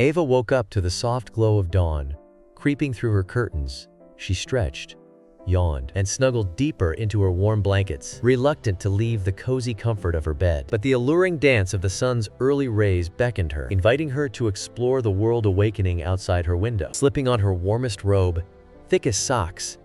Ava woke up to the soft glow of dawn. Creeping through her curtains, she stretched, yawned, and snuggled deeper into her warm blankets, reluctant to leave the cozy comfort of her bed. But the alluring dance of the sun's early rays beckoned her, inviting her to explore the world awakening outside her window. Slipping on her warmest robe, thick as socks,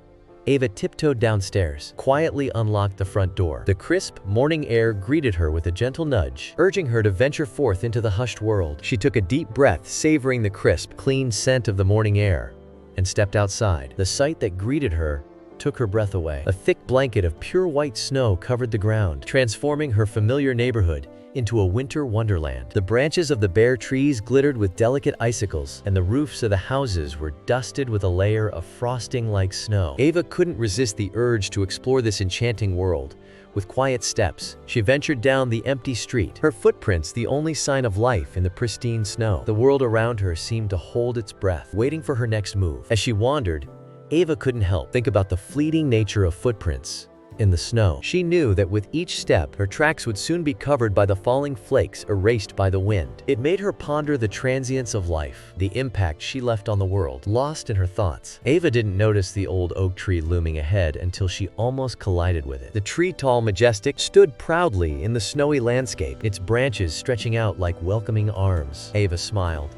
Ava tiptoed downstairs, quietly unlocked the front door. The crisp, morning air greeted her with a gentle nudge, urging her to venture forth into the hushed world. She took a deep breath, savoring the crisp, clean scent of the morning air, and stepped outside. The sight that greeted her took her breath away. A thick blanket of pure white snow covered the ground, transforming her familiar neighborhood into a winter wonderland. The branches of the bare trees glittered with delicate icicles, and the roofs of the houses were dusted with a layer of frosting like snow. Ava couldn't resist the urge to explore this enchanting world. With quiet steps, she ventured down the empty street, her footprints the only sign of life in the pristine snow. The world around her seemed to hold its breath, waiting for her next move. As she wandered, Ava couldn't help think about the fleeting nature of footprints in the snow. She knew that with each step, her tracks would soon be covered by the falling flakes erased by the wind. It made her ponder the transience of life, the impact she left on the world. Lost in her thoughts, Ava didn't notice the old oak tree looming ahead until she almost collided with it. The tree, tall, majestic, stood proudly in the snowy landscape, its branches stretching out like welcoming arms. Ava smiled,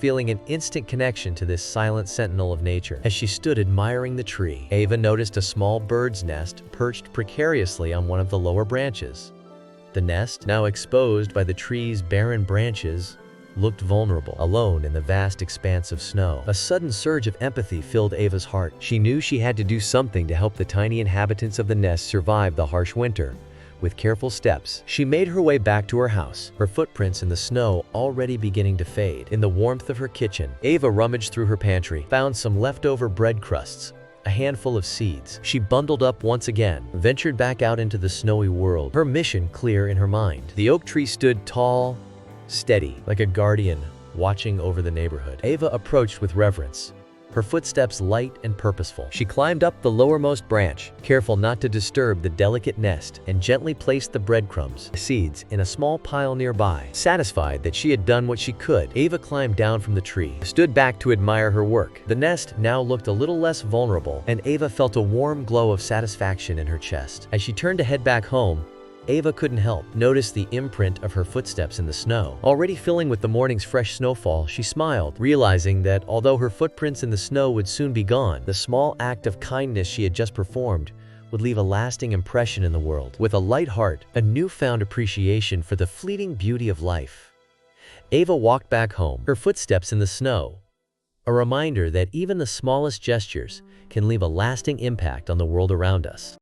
feeling an instant connection to this silent sentinel of nature. As she stood admiring the tree, Ava noticed a small bird's nest perched precariously on one of the lower branches. The nest, now exposed by the tree's barren branches, looked vulnerable, alone in the vast expanse of snow. A sudden surge of empathy filled Ava's heart. She knew she had to do something to help the tiny inhabitants of the nest survive the harsh winter. With careful steps, she made her way back to her house, her footprints in the snow already beginning to fade. In the warmth of her kitchen, Ava rummaged through her pantry, found some leftover bread crusts, a handful of seeds. She bundled up once again, ventured back out into the snowy world, her mission clear in her mind. The oak tree stood tall, steady, like a guardian watching over the neighborhood. Ava approached with reverence, her footsteps light and purposeful. She climbed up the lowermost branch, careful not to disturb the delicate nest, and gently placed the breadcrumbs, seeds, in a small pile nearby. Satisfied that she had done what she could, Ava climbed down from the tree, stood back to admire her work. The nest now looked a little less vulnerable, and Ava felt a warm glow of satisfaction in her chest. As she turned to head back home, Ava couldn't help notice the imprint of her footsteps in the snow. Already filling with the morning's fresh snowfall, she smiled, realizing that although her footprints in the snow would soon be gone, the small act of kindness she had just performed would leave a lasting impression in the world. With a light heart, a newfound appreciation for the fleeting beauty of life, Ava walked back home, her footsteps in the snow, a reminder that even the smallest gestures can leave a lasting impact on the world around us.